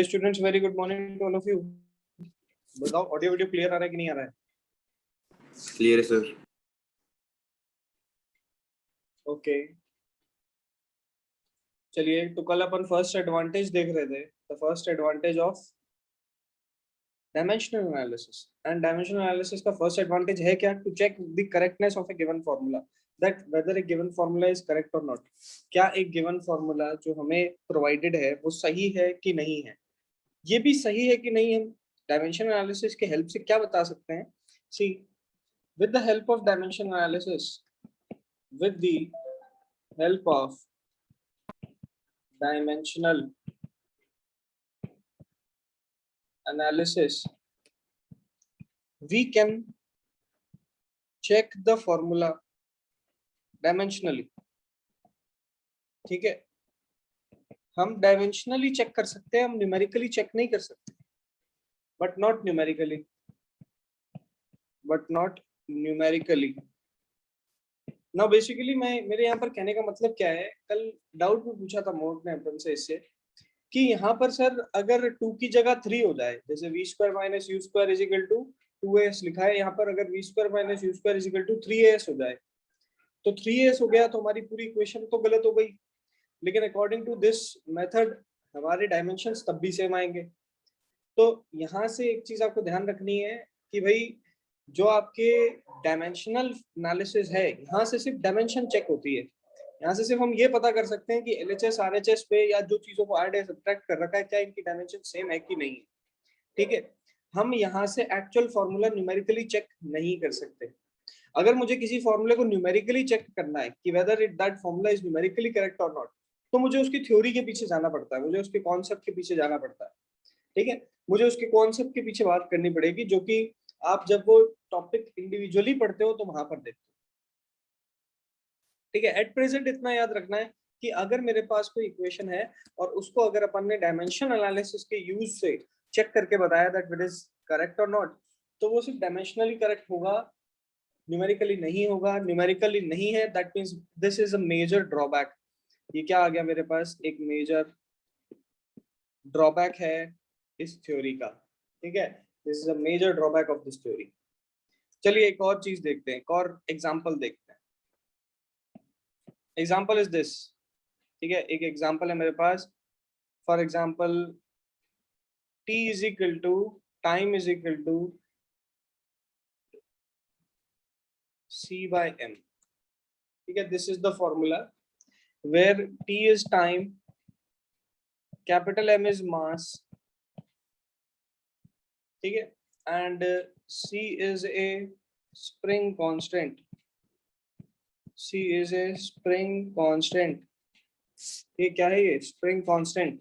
Students, very good morning to all of you. बताओ audio video clear आ रहा है कि नहीं आ रहा है? क्लियर है सर। ओके, चलिए तो कल अपन फर्स्ट एडवांटेज देख रहे थे। The first advantage of dimensional analysis. And dimensional analysis का फर्स्ट एडवांटेज है क्या? To check the correctness of a given formula, that whether a given formula is correct और नॉट। क्या एक गिवन फार्मूला जो हमें प्रोवाइडेड है वो सही है कि नहीं है। ये भी सही है कि नहीं हम डायमेंशन एनालिसिस के हेल्प से क्या बता सकते हैं? सी, with the help of dimension analysis, with the help of dimensional analysis, we can check the formula dimensionally। ठीक है, हम डायमेंशनली चेक कर सकते हैं, हम न्यूमेरिकली चेक नहीं कर सकते, but not numerically, now basically मेरे यहाँ पर कहने का मतलब क्या है, कल डाउट में पूछा था मोड ने अपन से इससे कि यहाँ पर सर अगर 2 की जगह 3 हो जाए, जैसे v square minus u square is equal to 2as लिखा है यहाँ पर, अगर v square minus u square is equal to 3as हो जाए, तो 3as हो गया तो हमारी पूरी इक्वेशन तो गलत हो गई। लेकिन अकॉर्डिंग टू दिस मेथड हमारे डायमेंशंस तब भी सेम आएंगे। तो यहाँ से एक चीज आपको ध्यान रखनी है कि भाई जो आपके डायमेंशनल एनालिसिस है, यहाँ से सिर्फ डायमेंशन चेक होती है। यहाँ से सिर्फ हम ये पता कर सकते हैं कि LHS RHS पे या जो चीजों को ऐड या सब्ट्रैक्ट कर रखा है क्या इनकी डायमेंशन सेम है कि नहीं है। ठीक है, हम यहाँ से एक्चुअल फॉर्मूला न्यूमेरिकली चेक नहीं कर सकते। अगर मुझे किसी फॉर्मूले को न्यूमेरिकली चेक करना है कि whether it that formula is numerically correct और नॉट, तो मुझे उसकी थ्योरी के पीछे जाना पड़ता है, मुझे उसके कॉन्सेप्ट के पीछे जाना पड़ता है। ठीक है, मुझे उसके कॉन्सेप्ट के पीछे बात करनी पड़ेगी, जो कि आप जब वो टॉपिक इंडिविजुअली पढ़ते हो तो वहां पर देखते हो। ठीक है, एट प्रेजेंट इतना याद रखना है कि अगर मेरे पास कोई इक्वेशन है और उसको अगर अपन ने डायमेंशन एनालिसिस के यूज से चेक करके बताया दैट इट इज करेक्ट और नॉट, तो वो सिर्फ डायमेंशनली करेक्ट होगा, न्यूमेरिकली नहीं होगा। न्यूमेरिकली नहीं है, that means this is a major drawback. ये क्या आ गया मेरे पास? एक मेजर ड्रॉबैक है इस थ्योरी का। ठीक है, this is a major drawback of this theory. चलिए एक और चीज देखते हैं, एक और एग्जांपल देखते हैं। Example is this. ठीक है, एक एग्जांपल है मेरे पास। For example t is equal to time is equal to c by m। ठीक है, this is the formula where t is time, capital M is mass, ठीक है, and c is a spring constant. c is a spring constant. ये क्या है? ये spring constant.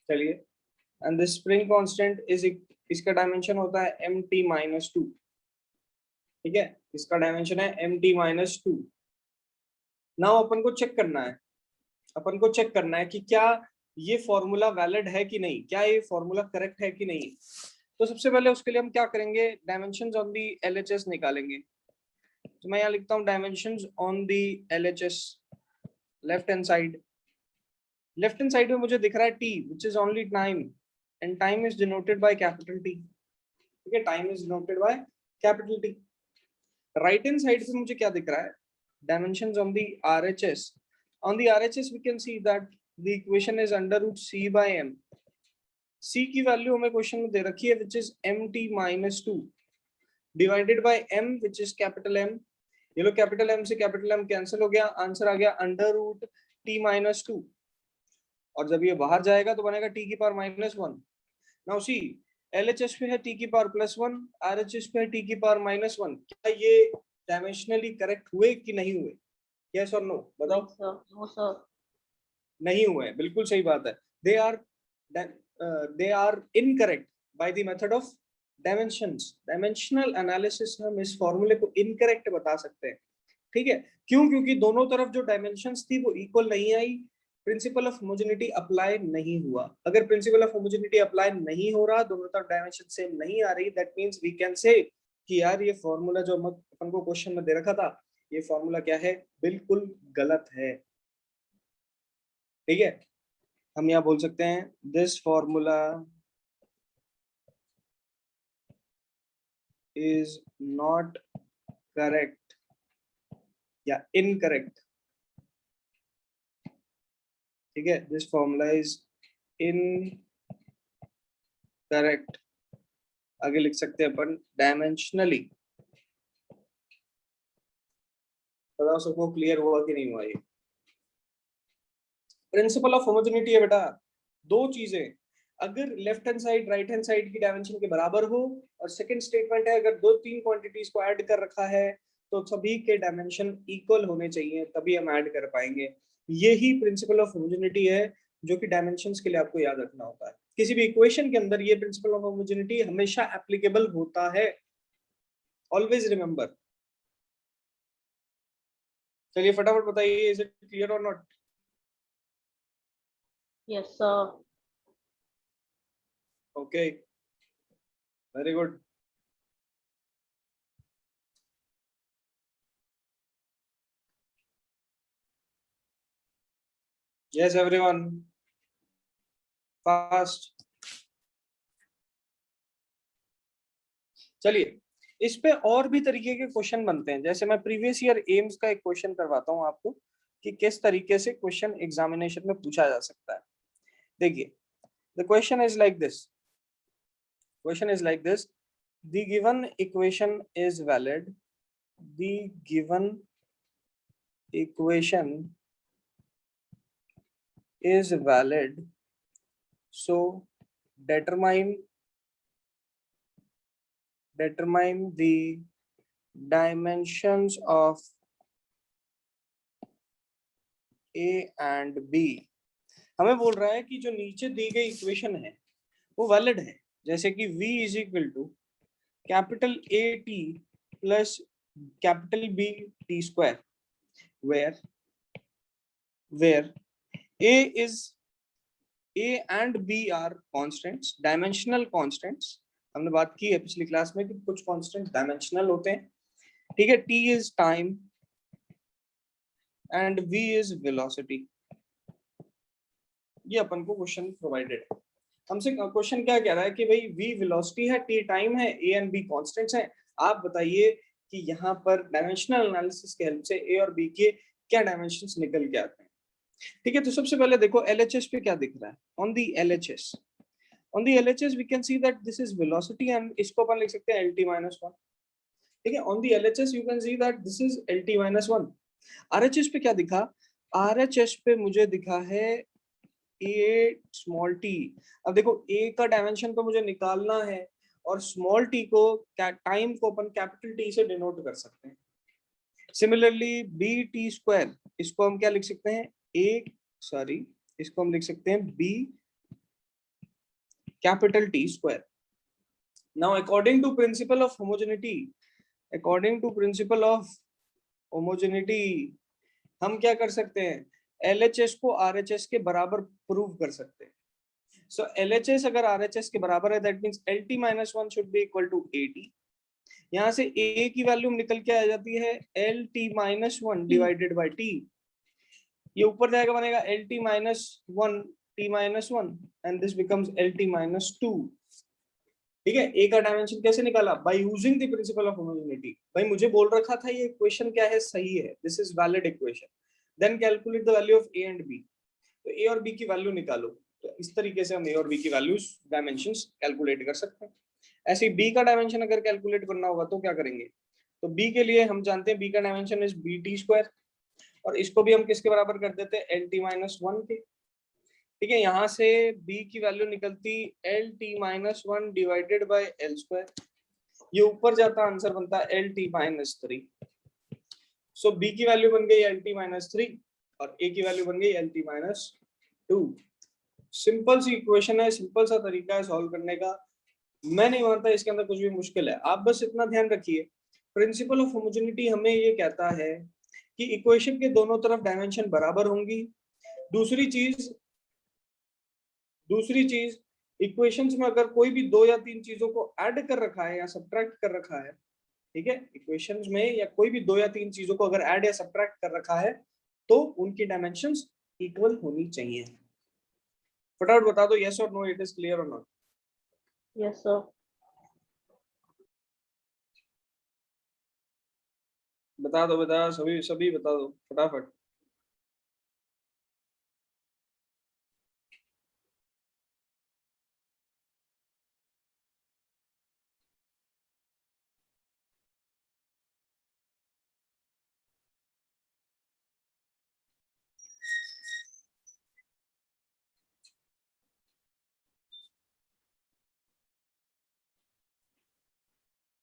चलिए, and this spring constant is, इसका डायमेंशन होता है mt-2। ठीक है, इसका डायमेंशन है mt-2। नाउ अपन को चेक करना है, अपन को चेक करना है कि क्या ये फॉर्मूला वैलिड है कि नहीं, क्या ये फॉर्मूला करेक्ट है कि नहीं। तो सबसे पहले उसके लिए हम क्या करेंगे? डायमेंशंस ऑन दी LHS निकालेंगे। तो मैं यहाँ लिखता हूँ dimensions on the LHS, left hand side. Left hand side में मुझे दिख रहा है t which is only time and time is denoted by capital T। ठीक है, time is denoted by capital T। Right hand side पे मुझे क्या दिख रहा है? dimensions on the RHS। on the RHS we can see that the equation is under root c by m। c की value हमें क्वेश्चन में दे रखी है which is mt-2 divided by m which is capital M। ये लो capital M से capital M cancel हो गया, answer आ गया अंडर रूट t-2। और जब ये बाहर जाएगा तो बनेगा t की पावर -1। नाउ सी, LHS पे है t की पावर +1, RHS पे है t की पावर -1। क्या ये डायमेंशनली करेक्ट हुए कि नहीं हुए? यस और नो बताओ। नो सर, नहीं हुए, बिल्कुल सही बात है। They are incorrect by the method of dimensions. Dimensional analysis हम इस फॉर्मूले को इनकरेक्ट बता सकते हैं। ठीक है, क्यों? क्योंकि दोनों तरफ जो डायमेंशंस थी वो इक्वल नहीं आई, प्रिंसिपल ऑफ होमोजेनिटी अप्लाई नहीं हुआ। अगर प्रिंसिपल ऑफ होमोजेनिटी अप्लाई नहीं हो रहा, दोनों तरफ डायमेंशन सेम नहीं आ रही, दैट मींस वी कैन से कि यार ये फॉर्मूला जो अपन को क्वेश्चन में दे रखा था, ये फॉर्मूला क्या है, बिल्कुल गलत है। ठीक है, हम यहाँ बोल सकते हैं this formula is not correct या इनकरेक्ट। ठीक है, दिस फॉर्मूला इज इनकरेक्ट। आगे लिख सकते हैं अपन डायमेंशनली। बताओ सबको क्लियर हुआ कि नहीं हुआ? ये प्रिंसिपल ऑफ होमोजेनिटी है बेटा, दो चीजें, अगर left hand side right hand side की डायमेंशन के बराबर हो, और सेकंड स्टेटमेंट है अगर दो तीन क्वांटिटीज को ऐड कर रखा है तो सभी के डायमेंशन इक्वल होने चाहिए, तभी हम ऐड कर पाएंगे। यही प्रिंसिपल ऑफ होमोजेनिटी है जो कि डायमेंशंस के लिए आपको याद रखना होता है। किसी भी इक्वेशन के अंदर ये प्रिंसिपल ऑफ होमोजेनिटी हमेशा एप्लीकेबल होता है, ऑलवेज रिमेंबर। चलिए फटाफट बताइए, इज इट क्लियर और not? Yes, sir. Okay, very good. Yes, everyone. Fast. चलिए, इस पे और भी तरीके के क्वेश्चन बनते हैं। जैसे मैं प्रीवियस ईयर एम्स का एक क्वेश्चन करवाता हूं आपको कि किस तरीके से क्वेश्चन एग्जामिनेशन में पूछा जा सकता है। देखिए, the question is like this, question is like this, the given equation is valid, the given equation is valid, so determine the dimensions of A and B। हमें बोल रहा है कि जो नीचे दी गई इक्वेशन है वो वैलिड है, जैसे कि V is equal to capital A T plus capital B T square, where A and B are constants, dimensional constants। हमने बात की है पिछली क्लास में कि कुछ कांस्टेंट डायमेंशनल होते हैं। ठीक है, T is time and V is velocity। ये अपन को क्वेश्चन प्रोवाइडेड है। हमसे क्वेश्चन क्या कह रहा है कि भाई V वेलोसिटी है, T टाइम है, A and B कांस्टेंट्स हैं। आप बताइए कि यहाँ पर डायमेंशनल एनालिसिस के हेल्प से A और B के क्या डायमेंशंस निकल के आते हैं। ठीक है, तो सबसे पहले देखो LHS पे क्या दिख रहा है। On the LHS we can see that this is velocity and इसको अपन लिख सकते हैं LT-1। ठीक है, on the LHS you can see that this is LT-1। RHS पे क्या दिखा? RHS पे मुझे दिखा है A स्मॉल t। अब देखो A का डायमेंशन तो मुझे निकालना है और स्मॉल t को टाइम को अपन कैपिटल T से डिनोट कर सकते हैं। सिमिलरली BT स्क्वायर, इसको हम क्या लिख सकते हैं? इसको हम लिख सकते हैं B capital T square. Now according to principle of homogeneity, हम क्या कर सकते हैं? LHS को RHS के बराबर प्रूव कर सकते हैं। सो LHS अगर RHS के बराबर है, that means LT-1 should be equal to AT। यहाँ से A की वैल्यू निकल के आ जाती है LT-1 डिवाइडेड बाय T। ये ऊपर जाएगा, बनेगा LT-1 T-1 and this becomes LT-2। ठीक है, A का डायमेंशन कैसे निकाला? By using the principal of homogeneity. भाई मुझे बोल रखा था ये इक्वेशन क्या है, सही है, this is valid equation, then calculate the value of A and B। तो A और B की वैल्यू निकालो। तो इस तरीके से हम A और B की वैल्यूज डायमेंशंस कैलकुलेट कर सकते हैं। ऐसे ही B का डायमेंशन अगर कैलकुलेट करना होगा तो क्या करेंगे? तो B के लिए हम जानते हैं B का डायमेंशन इज BT स्क्वायर, और इसको भी हम किसके बराबर कर देते हैं? LT-1 के। ठीक है, यहाँ से B की वैल्यू निकलती LT-1 divided by L square. ये ऊपर जाता, आंसर बनता LT-3। सो B की वैल्यू बन गई LT-3 और A की वैल्यू बन गई LT-2। सिंपल सी इक्वेशन है, सिंपल सा तरीका है सॉल्व करने का। मैं नहीं मानता इसके अंदर कुछ भी मुश्किल है। आप बस इतना ध्यान रखिए, प्रिंसिपल ऑफ होमोजेनिटी हमें ये कहता है कि इक्वेशन के दोनों तरफ डायमेंशन बराबर होंगी, दूसरी चीज इक्वेशंस में अगर कोई भी 2 या 3 चीजों को ऐड कर रखा है या सब्ट्रैक्ट कर रखा है, ठीक है, इक्वेशंस में या कोई भी 2 या 3 चीजों को अगर ऐड या सब्ट्रैक्ट कर रखा है तो उनकी डायमेंशंस इक्वल होनी चाहिए। फटाफट बता दो यस और नो, इट इज क्लियर और नॉट। Yes sir. बता दो सभी बता दो फटाफट।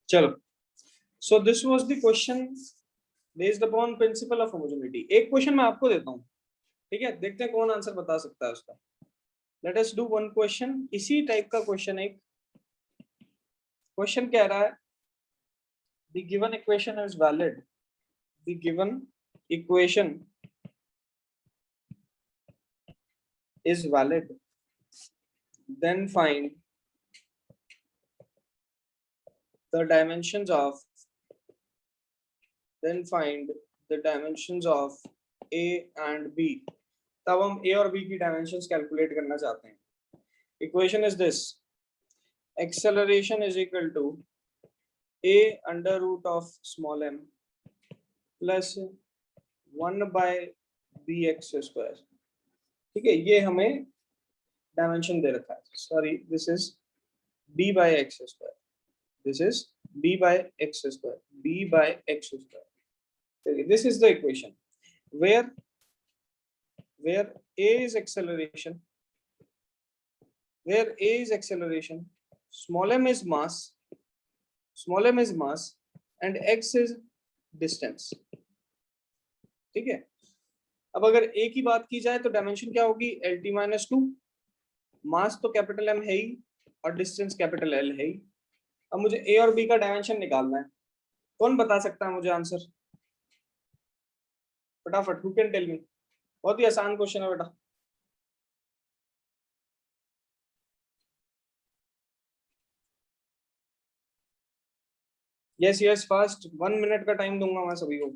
चलो, so this was the question based upon principal of homogeneity. एक क्वेश्चन मैं आपको देता हूँ, ठीक है, देखते हैं कौन आंसर बता सकता है उसका। Let us do one question, इसी टाइप का क्वेश्चन। एक क्वेश्चन कह रहा है the given equation is valid, the given equation is valid, then find the dimensions of A and B। तब हम A और B की डायमेंशंस कैलकुलेट करना चाहते हैं। Equation is this, acceleration is equal to A under root of small m plus 1/bx²। ठीक है, ये हमें डायमेंशन दे रखा है, sorry this is b/x², this is b/x², b/x²। This is the equation where a is acceleration, small m is mass, and x is distance। ठीक है, अब अगर a की बात की जाए तो डायमेंशन क्या होगी, LT-2। मास तो कैपिटल M है ही और डिस्टेंस कैपिटल L है ही। अब मुझे A और B का डायमेंशन निकालना है, कौन बता सकता है मुझे आंसर फटाफट? Who can tell me? बहुत ही आसान क्वेश्चन है बेटा। यस यस फास्ट, 1 मिनट का टाइम दूंगा मैं सभी को।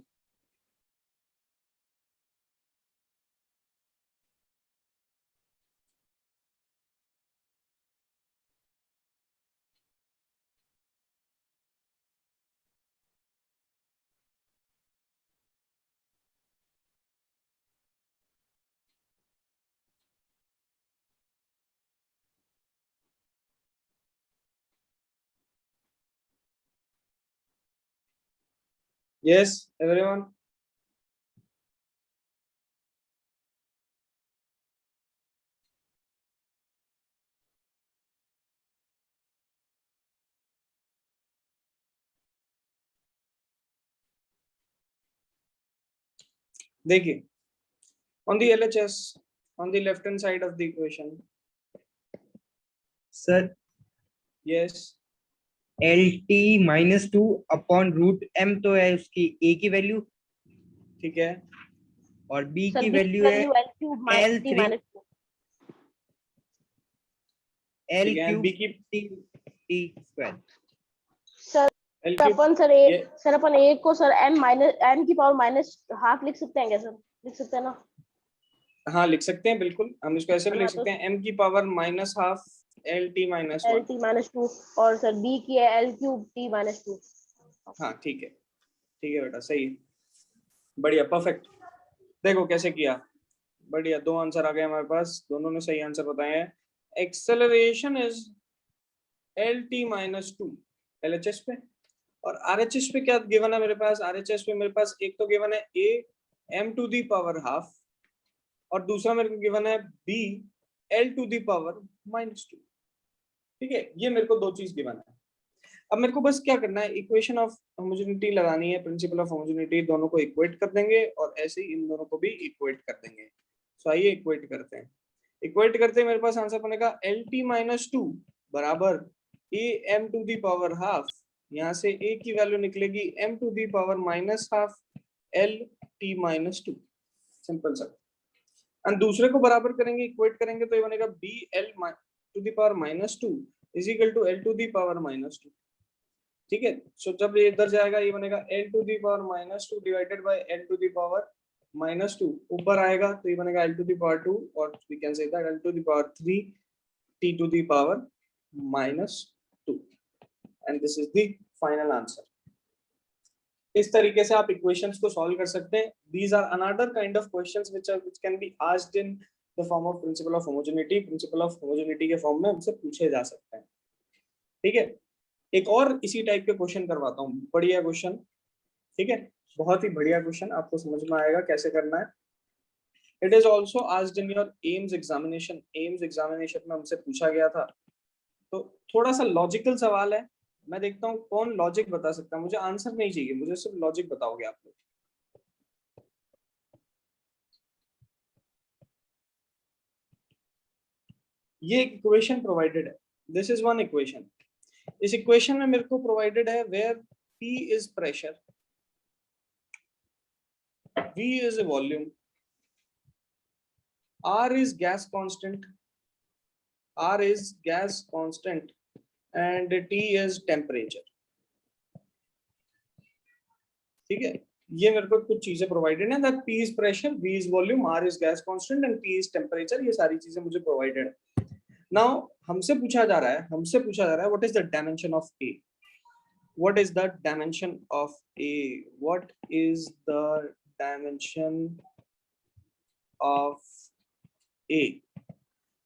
यस एवरीवन, देखिए on the LHS on the left hand side of the equation, sir yes LT-2 upon root m तो है उसकी a की वैल्यू, ठीक है, और b सर की B वैल्यू है वैल्यू L3 L3 ठीक है, L3 B की सर L की अपन सर ये एक सर अपन एक को सर m की पावर -½ लिख सकते हैं क्या सर? लिख सकते हैं ना? हाँ लिख सकते हैं, बिल्कुल हम इसको ऐसे भी लिख हाँ, तो सकते हैं, m की पावर -½ LT-1। LT-2 और सर B की है L3T-2। हाँ ठीक है बेटा, सही है, बढ़िया परफेक्ट। देखो कैसे किया, बढ़िया, 2 आंसर आ गए हमारे पास, दोनों ने सही आंसर बताए हैं। एक्सेलरेशन इज LT-2 LHS पे, और RHS पे क्या गिवन है मेरे पास? RHS पे मेरे पास एक तो गिवन है A m⁻², और दूसरा मेरे को गिवन है B L⁻²। ठीक है, ये मेरे को 2 चीज गिवन है। अब मेरे को बस क्या करना है, इक्वेशन ऑफ होमोजेनिटी लगानी है, प्रिंसिपल ऑफ होमोजेनिटी, दोनों को इक्वेट कर देंगे और ऐसे ही इन दोनों को भी इक्वेट कर देंगे। सो आइए इक्वेट करते हैं। मेरे पास आंसर बनेगा LT-2 बराबर am⁻²। यहाँ से a की वैल्यू निकलेगी m⁻⁻½ LT-2। सिंपल सा एंड दूसरे को बराबर करेंगे, इक्वेट करेंगे, तो ये बनेगा BL to the power -2 is equal to L to the power -2। ठीक है, सो जब ये इधर जाएगा ये बनेगा L to the power -2 divided by L to the power -2, ऊपर आएगा तो ये बनेगा L टू द पावर 2 और we can say that L to the power 3 T to the power -2 and this is the final answer. इस तरीके से आप इक्वेशंस को सॉल्व कर सकते हैं। These are another kind of questions which can be asked in the form of principle of homogeneity. Principle of homogeneity के form में हमसे पूछे जा सकते हैं। ठीक है, एक और इसी टाइप के क्वेश्चन करवाता हूँ, बढ़िया क्वेश्चन। ठीक है, बहुत ही बढ़िया क्वेश्चन, आपको समझ में आएगा कैसे करना है। It is also asked in your AIIMS examination. AIIMS examination में हमसे पूछा गया था, तो थोड़ा सा लॉजिकल सवाल है। मैं देखता हूँ कौन लॉजिक बता सकता है। मुझे आंसर नहीं चाहिए, मुझे सिर्फ लॉजिक बताओगे आप लोग। ये इक्वेशन प्रोवाइडेड है, दिस इज वन इक्वेशन। इस इक्वेशन में मेरे को प्रोवाइडेड है where P is pressure, V is a volume, R is gas constant, and T is temperature। ठीक है, ये मेरे को कुछ चीजें प्रोवाइडेड है, that P is pressure, V is volume, R is gas constant and T is temperature। ये सारी चीजें मुझे प्रोवाइडेड है। नाउ हमसे पूछा जा रहा है what is the dimension of A। What is the dimension of A? What is the dimension of A?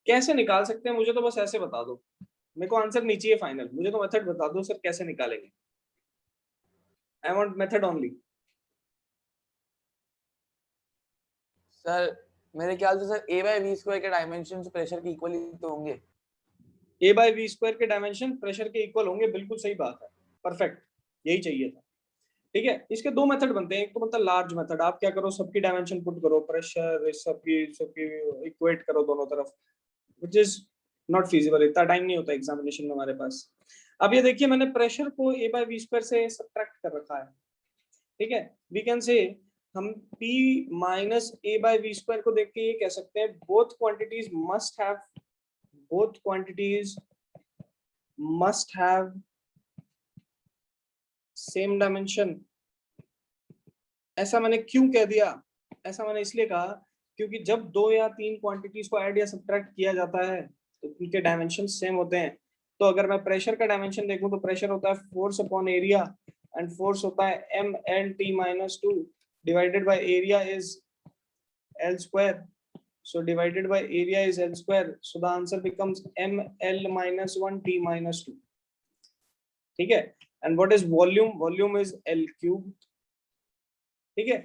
कैसे निकाल सकते हैं? मुझे तो बस ऐसे बता दो, मेरे को आंसर नहीं चाहिए फाइनल, मुझे तो मेथड बता दो सर कैसे निकालेंगे। I want method only. Sir मेरे ख्याल से sir a by v square के डायमेंशन प्रेशर के इक्वल ही तो होंगे। A by V स्क्वायर के डायमेंशन प्रेशर के इक्वल होंगे, बिल्कुल सही बात है, परफेक्ट, यही चाहिए था। ठीक है, इसके दो मेथड बनते हैं। एक तो बनता है लार्ज मेथड, आप क्या करो सबकी डायमेंशन पुट करो, प्रेशर सबकी इक्वेट करो दोनों तरफ, व्हिच इज नॉट फीजिबल, इतना टाइम नहीं होता एग्जामिनेशन में हमारे पास। अब ये देखिए मैंने प्रेशर को A by V स्क्वायर से सब्ट्रैक्ट कर रखा है। ठीक है, वी कैन से हम P minus A by V square को देख के ये कह सकते हैं both quantities must have same dimension. ऐसा मैंने क्यों कह दिया? ऐसा मैंने इसलिए कहा क्योंकि जब दो या तीन क्वांटिटीज को ऐड या सब्ट्रैक्ट किया जाता है तो उनके डायमेंशन सेम होते हैं। तो अगर मैं प्रेशर का डायमेंशन देखूं तो प्रेशर होता है force upon area, and force होता है mLT-2 divided by area is L square, so divided by area is L square, so the answer becomes mL-1T-2। ठीक है, and what is volume is L cube। ठीक है,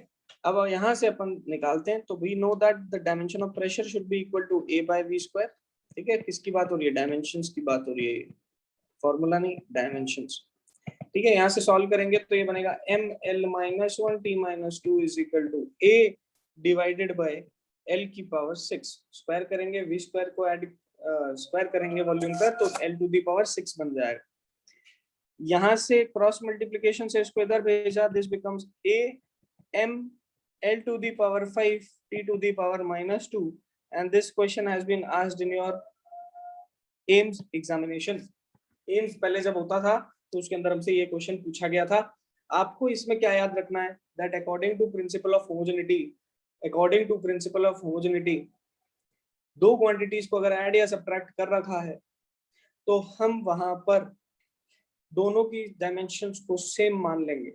अब यहां से अपन निकालते हैं, तो we know that the dimension of pressure should be equal to A by V square। ठीक है, किसकी बात हो रही है? डायमेंशंस की बात हो रही है, फॉर्मूला नहीं, डायमेंशंस। ठीक है, यहाँ से सॉल्व करेंगे तो ये बनेगा mL-1T-2 is equal to A divided by L की पावर 6, स्क्वायर करेंगे V स्क्वायर को ऐड स्क्वायर करेंगे वॉल्यूम पर, तो L टू दी पावर 6 बन जाएगा। यहाँ से क्रॉस मल्टीप्लिकेशन से इसको इधर भेजा, this becomes A M L to the power 5 T to the power -2, and this question has been asked in your AIIMS examination. AIIMS पहले जब होता था तो उसके अंदर हमसे ये क्वेश्चन पूछा गया था। आपको इसमें क्या याद रखना है, that according to principle of homogeneity दो क्वांटिटीज को अगर ऐड या सब्ट्रैक्ट कर रखा है तो हम वहां पर दोनों की डायमेंशंस को सेम मान लेंगे।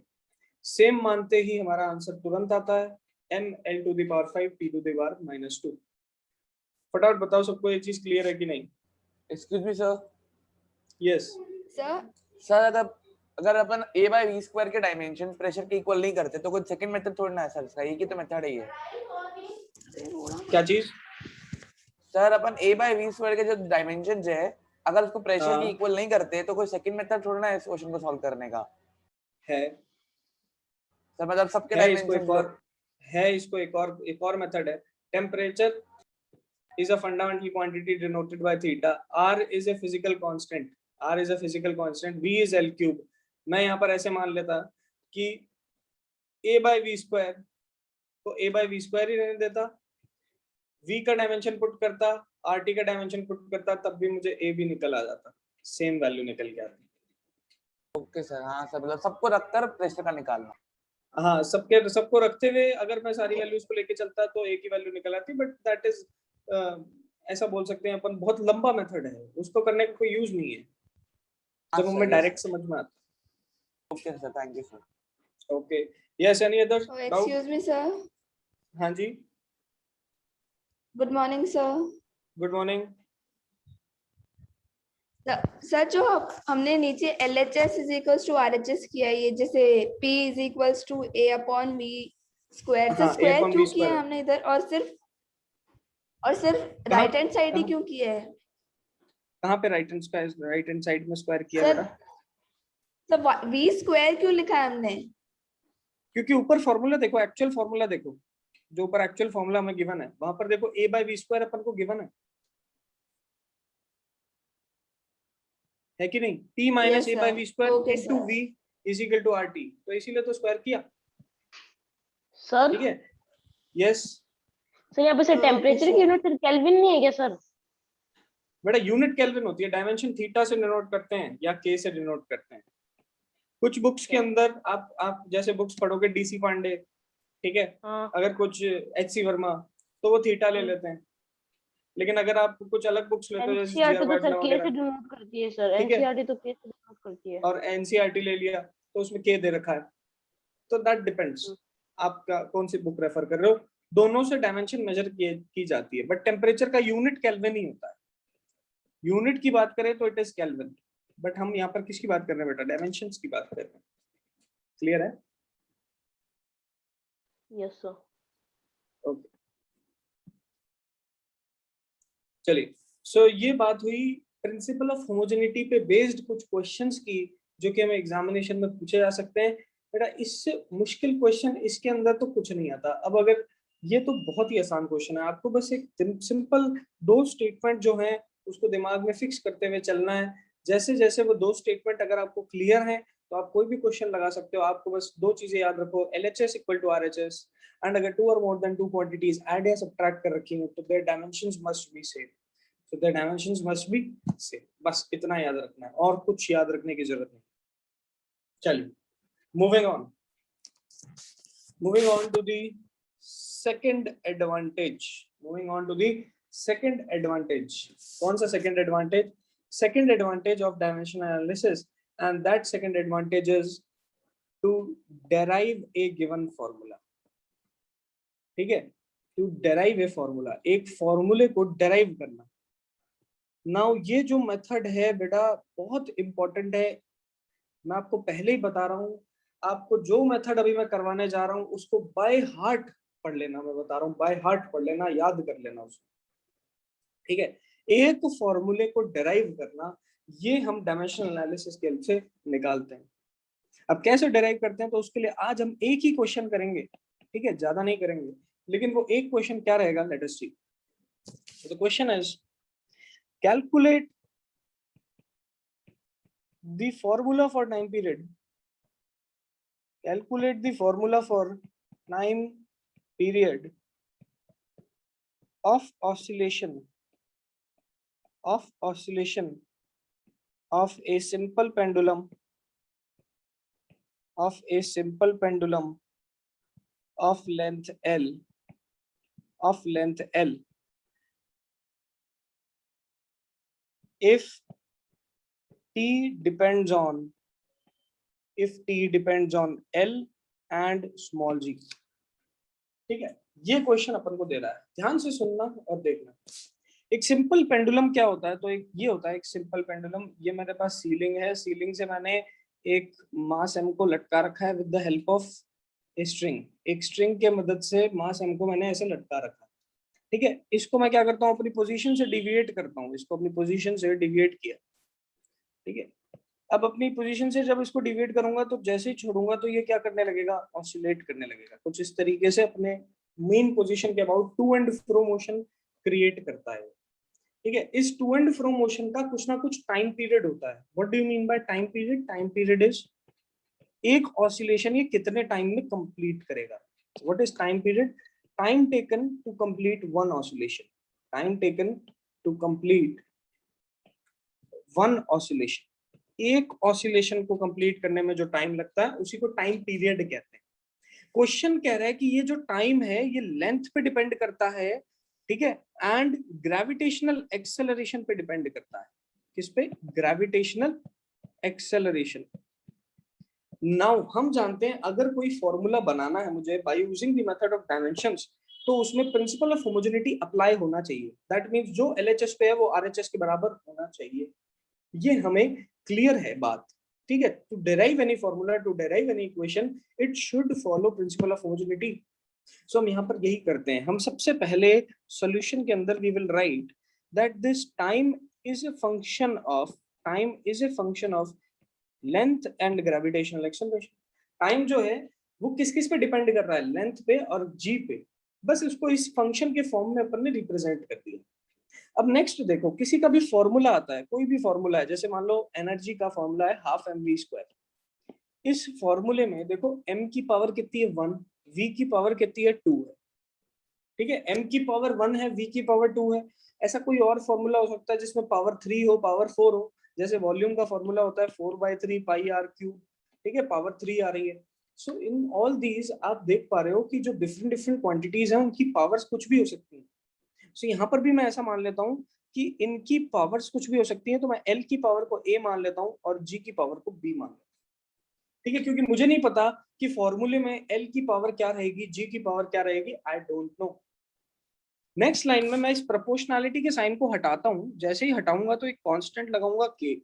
सेम मानते ही हमारा आंसर तुरंत आता है mL to the power 5 T to the power -2। फटाफट बताओ सबको ये चीज क्लियर है कि नहीं? Excuse me sir. Yes sir अगर अपन A by V स्क्वायर के डायमेंशन प्रेशर के इक्वल नहीं करते तो कोई सेकंड मेथड थोड़ा ना है सर, सही की तो मेथड है ये। क्या चीज? Sir upon A by V square के जो डायमेंशंस है अगर उसको प्रेशर के इक्वल नहीं करते तो कोई सेकंड मेथड थोड़ा ना है इस क्वेश्चन को सॉल्व करने का है। सर मतलब सबके इसको एक और मेथड है। Temperature is a fundamental quantity denoted by theta, R is a physical constant, V is L cube। मैं यहाँ पर ऐसे मान लेता कि A by V स्क्वायर को A by V स्क्वायर ही रहने देता, v का डायमेंशन पुट करता, rt का डायमेंशन पुट करता, तब भी मुझे a भी निकल आ जाता, सेम वैल्यू निकल के आती। ओके सर, हाँ सर, मतलब सबको रखकर प्रेशर का निकालना। हाँ, सबको रखते हुए अगर मैं सारी वैल्यूज को लेके चलता तो एक ही वैल्यू निकल आती, बट दैट इज ऐसा बोल सकते हैं अपन, बहुत लंबा मेथड है, उसको करने का कोई यूज नहीं है जब हमें डायरेक्ट समझ में आता। Okay sir, thank you sir. Okay, yes, any other doubt? Excuse me sir. हाँ जी, good morning sir. Good morning. Sir जो हमने नीचे LHS is equals to RHS किया है, ये जैसे P is equals to A upon V square, हाँ, से स्क्वायर A upon क्यों V किया square। हमने इधर, और सिर्फ राइट हैंड साइड ही क्यों किया है कहाँ पे राइट हैंड साइड में स्क्वायर किया सर? बेटा? सब V स्क्वायर क्यों लिखा है हमने? क्योंकि ऊपर फॉर्मूला देखो, एक्चुअल फॉर्मूला देखो, जो ऊपर एक्चुअल फॉर्मूला हमें गिवन है वहां पर देखो a बाय वी स्क्वायर अपन को गिवन है कि नहीं? p minus Yes, a by sir. V square Okay, into sir. v is equal to rt, तो इसीलिए तो स्क्वायर किया, सर ठीक है? यस सर यहाँ पे सर Okay, टेम्परेचर sir. की यूनिट सर केल्विन नहीं है क्या सर? बेटा, यूनिट केल्विन होती है, डायमेंशन थीटा से डिनोट करते हैं या k से डिनोट करते हैं। कुछ बुक्स के अंदर आप जैसे बुक्स पढ़ोगे DC पांडे, ठीक है, हाँ। अगर कुछ HC वर्मा तो वो थीटा ले लेते हैं, लेकिन अगर आप कुछ अलग बुक्स लेते हो जैसे एनसीईआरटी तो जियारवाटला सर के से वगैरह, डिनोट करती है सर, ठीक है, एनसीईआरटी तो के से डिनोट करती है। और एनसीईआरटी ले लिया तो उसमें के दे रखा है, तो दैट डिपेंड्स आपका कौन सी बुक रेफर कर रहे हो। दोनों से डायमेंशन मेजर की जाती है, बट टेम्परेचर का यूनिट केल्विन ही होता है। यूनिट की बात करें तो इट इज केल्विन, बट हम यहाँ पर किसकी बात कर रहे हैं बेटा? डायमेंशंस की बात कर रहे हैं। क्लियर है? Yes sir. ओके, चलिए, सो ये बात हुई प्रिंसिपल ऑफ होमोजेनिटी पे बेस्ड कुछ क्वेश्चंस की, जो कि हमें एग्जामिनेशन में पूछे जा सकते हैं। बेटा, इससे मुश्किल क्वेश्चन इसके अंदर तो कुछ नहीं आता। अब अगर ये तो बहुत ही आसान क्वेश्चन है, आपको बस एक सिंपल दो स्टेटमेंट जो है उसको दिमाग में फिक्स करते हुए चलना है। जैसे जैसे वो दो स्टेटमेंट अगर आपको क्लियर है तो आप कोई भी क्वेश्चन लगा सकते हो। आपको बस दो चीजें याद रखो, LHS equal to RHS, and अगर टू और more than two quantities add या सब्ट्रैक्ट कर रखी हो तो their dimensions must be same, so the dimensions must be same। बस इतना याद रखना है, और कुछ याद रखने की जरूरत नहीं। चलिए, moving on to the second advantage। कौन सा second advantage? Second advantage of dimension analysis, and that second advantage is to derive a given formula। ठीक है, to derive a formula, एक फॉर्मूले को derive करना। नाउ ये जो मेथड है बेटा बहुत इंपॉर्टेंट है, मैं आपको पहले ही बता रहा हूँ। आपको जो मेथड अभी मैं करवाने जा रहा हूँ उसको बाय हार्ट पढ़ लेना, मैं बता रहा हूँ बाय हार्ट पढ़ लेना, याद कर लेना उसको, ठीक है? एक फॉर्मूले को डिराइव करना, ये हम डायमेंशनल एनालिसिस के हेल्प से निकालते हैं। अब कैसे डिराइव करते हैं, तो उसके लिए आज हम एक ही क्वेश्चन करेंगे, ठीक है, ज्यादा नहीं करेंगे, लेकिन वो एक क्वेश्चन क्या रहेगा, let us see. The question is calculate the formula for time period। Calculate the formula for time period of oscillation of a simple pendulum of length L if t depends on L and small g। ठीक है, ये question अपन को दे रहा है, ध्यान से सुनना और देखना। एक सिंपल पेंडुलम क्या होता है, तो एक ये होता है एक सिंपल पेंडुलम। ये मेरे पास सीलिंग है, सीलिंग से मैंने एक मास m को लटका रखा है with the help of a string. एक स्ट्रिंग के मदद से मास m को मैंने ऐसे लटका रखा है, ठीक है? इसको मैं क्या करता हूँ, अपनी पोजीशन से डिविएट करता हूँ, इसको अपनी पोजीशन से डिविएट किया, ठीक है? अब अपनी पोजीशन से जब इसको डिविएट करूंगा तो जैसे ही छोड़ूंगा तो ये क्या करने लगेगा, ऑसिलेट करने लगेगा, कुछ इस तरीके से अपने मेन पोजीशन के about to and fro motion create करता है, ठीक है? इस टू एंड फ्रो मोशन का कुछ ना कुछ टाइम पीरियड होता है। What do you mean by time period? Time period is एक ऑसिलेशन ये कितने टाइम में कंप्लीट करेगा। What is time period? Time taken to complete one oscillation, time taken to complete one oscillation, एक oscillation को complete करने में जो टाइम लगता है उसी को टाइम पीरियड कहते हैं। क्वेश्चन कह रहा है कि ये जो टाइम है ये लेंथ पे डिपेंड करता है, ठीक है, एंड ग्रेविटेशनल एक्सेलरेशन पे डिपेंड करता है। किस पे? Gravitational acceleration. नाउ हम जानते हैं अगर कोई फॉर्मूला बनाना है मुझे by using the method of dimensions, तो उसमें प्रिंसिपल ऑफ होमोजेनिटी अप्लाई होना चाहिए। दैट मींस जो LHS पे है वो RHS के बराबर होना चाहिए। ये हमें क्लियर है बात, ठीक है। To derive any formula, to derive any equation, it should follow principle of homogeneity. So हम यहाँ पर यही करते हैं। हम सबसे पहले सॉल्यूशन के अंदर we will write that this time is a function of length and gravitational acceleration. Time जो है वो किस किस पे डिपेंड कर रहा है? लेंथ पे और जी पे। बस इसको इस फंक्शन के फॉर्म में अपन ने रिप्रेजेंट कर दिया। अब नेक्स्ट देखो, किसी का भी फॉर्मूला आता है, कोई भी फॉर्मूला है, जैसे मान लो एनर्जी का फॉर्मूला है 12 mv²। इस फॉर्मूले में देखो m की पावर कितनी है? 1, v की पावर कितनी है? 2 है, ठीक है। m की पावर 1 है, v की पावर 2 है। ऐसा कोई और फॉर्मूला हो सकता है जिसमें पावर 3 हो, पावर 4 हो। जैसे वॉल्यूम का फॉर्मूला होता है 4/3 πr³, ठीक है, पावर 3 आ रही है। सो इन ऑल दीज आप देख पा रहे हो कि जो डिफरेंट डिफरेंट क्वांटिटीज हैं उनकी पावर्स कुछ भी हो सकती हैं। सो यहाँ पर भी मैं ऐसा मान लेता हूँ कि इनकी पावर्स कुछ भी हो सकती हैं, तो मैं L की पावर को A मान लेता हूँ और G की पावर को B मान लेता हूँ, ठीक है। क्योंकि मुझे नहीं पता कि फॉर्मूले में L की पावर क्या रहेगी, G की पावर क्या रहेगी, I don't know. Next line में मैं इस प्रोपोर्शनैलिटी के साइन को हटाता हूँ। जैसे ही हटाऊंगा तो एक कांस्टेंट लगाऊंगा K,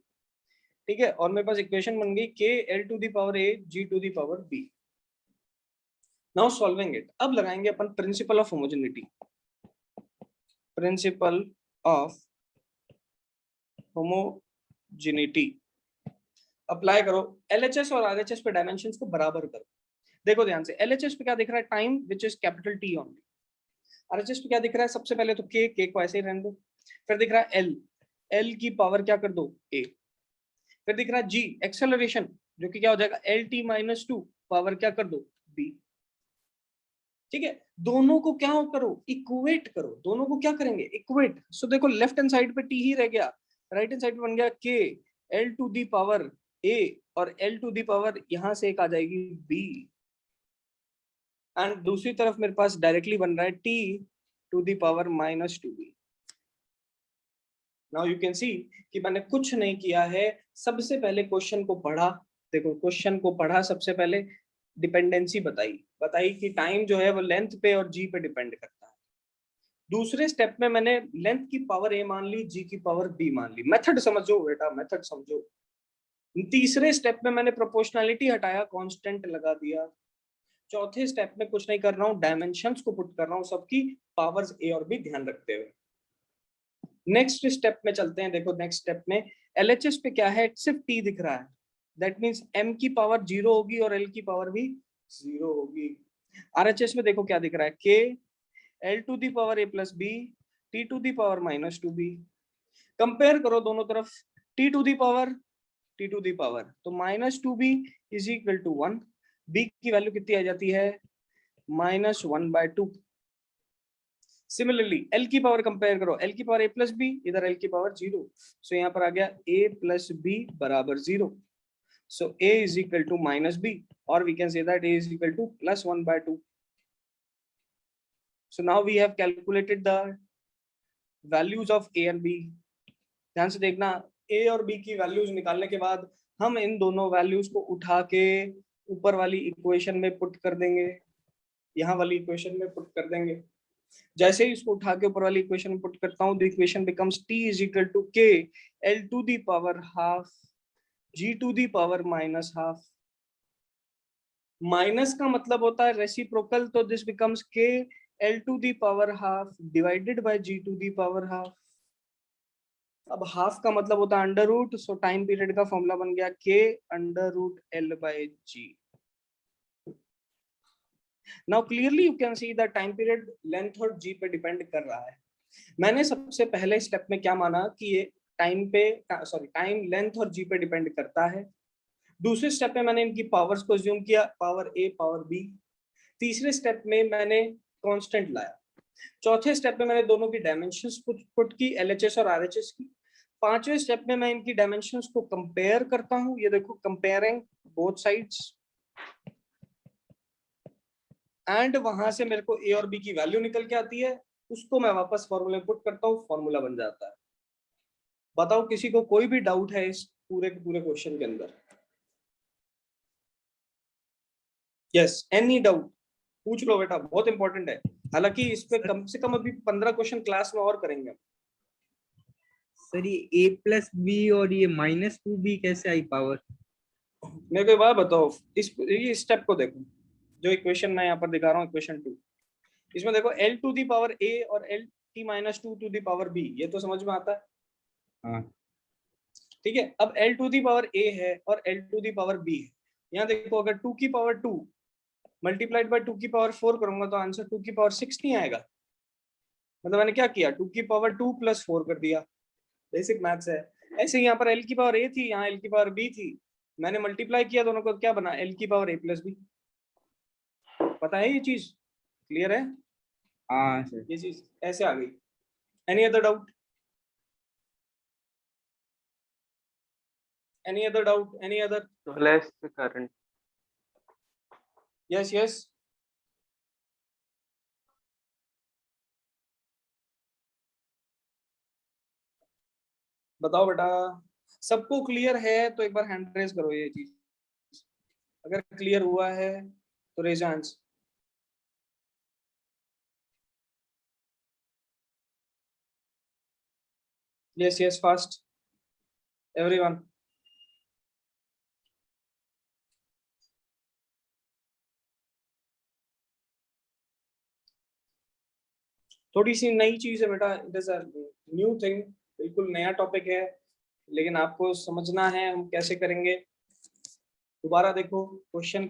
ठीक है, और मेरे पास इक्वेशन बन गई K L⁴ G⁴ B। Now solving it. अब लगाएंगे अपन principle of homogeneity. Principle of homogeneity apply करो। LHS और RHS पे डायमेंशंस को बराबर करो। देखो ध्यान से, LHS पे क्या दिख रहा है? Time which is capital T only. RHS पे क्या दिख रहा है? सबसे पहले तो K को ऐसे ही रहने दो। फिर दिख रहा है L की पावर क्या कर दो? A। फिर दिख रहा है G एक्सेलरेशन, जो कि क्या हो जाएगा? LT-2 पावर क्या कर दो? B, ठीक है। दोनों को क्या करो? इक्वेट करो। दोनों को क्या करेंगे? इक्वेट। सो देखो लेफ्ट हैंड साइड पे T ही रह गया, राइट हैंड साइड पे बन गया K L⁴ A और L⁴ यहां से एक आ जाएगी B, एंड दूसरी तरफ मेरे पास डायरेक्टली बन रहा है T⁻⁻2B। नाउ यू कैन सी कि मैंने कुछ नहीं किया है। सबसे पहले क्वेश्चन को पढ़ा, देखो क्वेश्चन को पढ़ा, सबसे पहले डिपेंडेंसी बताई कि टाइम जो है वो लेंथ पे और जी पे डिपेंड करता है। दूसरे स्टेप में मैंने लेंथ की पावर A मान ली, जी की पावर B मान ली। मेथड समझो बेटा, मेथड समझो। तीसरे स्टेप में मैंने प्रोपोर्शनैलिटी हटाया, कांस्टेंट लगा दिया। चौथे स्टेप में कुछ नहीं कर रहा हूँ, डायमेंशंस को पुट कर रहा हूँ, सबकी पावर्स A और B ध्यान रखते हुए। नेक्स्ट स्टेप में चलते हैं। देखो नेक्स्ट स्टेप में LHS पे क्या है? सिर्फ T दिख रहा है। दैट मींस M की पावर 0 होगी और L की पावर भी 0 होगी। RHS में देखो क्या दिख रहा है? K L⁴ A+B T⁻⁻2B। Compare करो दोनों तरफ, T⁴ तो -2B is equal to 1। B की वैल्यू कितनी आ जाती है? -1/2। सिमिलरली L की पावर कंपेयर करो, L की पावर A+B, इधर L की पावर 0। सो यहाँ पर आ गया A+B बराबर 0। So A is equal to -B, और we can say that A is equal to +1/2। So now we have calculated the values of A and B। ध्यान से देखना, A और B की वैल्यूज निकालने के बाद हम इन दोनों वैल्यूज को उठा के ऊपर वाली इक्वेशन में पुट कर देंगे, यहाँ वाली इक्वेशन में पुट कर देंगे। जैसे ही इसको उठा के ऊपर वाली इक्वेशन में पुट करता हूँ, the equation becomes T is equal to K L⁴ G⁻⁻²। Minus का मतलब होता है रेसिप्रोकल, तो this becomes K L⁴ divided by G⁴। अब हाफ का मतलब होता है under root, so time period का फॉर्मूला बन गया K√L/G। Now clearly you can see the time period length और जी पे डिपेंड कर रहा है। मैंने सबसे पहले स्टेप में क्या माना कि ये टाइम लेंथ और जी पे डिपेंड करता है। दूसरे स्टेप में मैंने इनकी पावर्स को अज्यूम किया, पावर A पावर B। तीसरे स्टेप में मैंने कांस्टेंट लाया। चौथे स्टेप में मैंने दोनों की डायमेंशंस पुट की, एलएचएस और आरएचएस की। पांचवें स्टेप में मैं इनकी डायमेंशंस को कंपेयर करता हूं, ये देखो कंपेयरिंग बोथ साइड्स, एंड वहां से मेरे को ए और बी की वैल्यू निकल के आती है, उसको मैं वापस फॉर्मूले में पुट करता हूँ, फॉर्मूला बन जाता है। बताओ किसी को कोई भी डाउट है इस पूरे के पूरे क्वेश्चन के अंदर? यस, एनी डाउट पूछ लो बेटा, बहुत इंपॉर्टेंट है। हालांकि इस पे कम से कम अभी 15 क्वेश्चन क्लास में और करेंगे। सर ये a प्लस बी और ये -2b कैसे आई पावर? मेरे को एक बात बताओ, इस स्टेप को देखो, जो इक्वेशन मैं यहाँ पर दिखा रहा हूँ, इक्वेशन 2, इसमें देखो l to the power a और l t - 2 to the power b, ये तो समझ में आता है। हाँ ठीक है, अब l to the power a है और l to the power b है। यहाँ देखो, अगर 2 की पावर 2 मल्टीप्लाइड बाय 2 की पावर 4 करूंगा तो आंसर 2 की पावर 6 नहीं आएगा। मतलब मैंने क्या किया, 2 की पावर 2 + 4 कर दिया। बेसिक मैथ्स है। ऐसे ही यहाँ पर l की पावर a थी, यहाँ l की पावर b थी, मैंने मल्टीप्लाई किया दोनों को, क्या बना, l की पावर a + b। पता है ये चीज? क्लियर है? हाँ सर। ये चीज ऐसे आ गई। Any other doubt? Any other doubt? Any other? less current. Yes yes. बताओ बेटा, सबको क्लियर है तो एक बार हैंड रेज करो। ये चीज अगर क्लियर हुआ है तो raise hands. Yes yes, fast everyone. थोड़ी सी नई चीज है बेटा, it is a new thing, बिल्कुल नया टॉपिक है, लेकिन आपको समझना है हम कैसे करेंगे। दोबारा देखो क्वेश्चन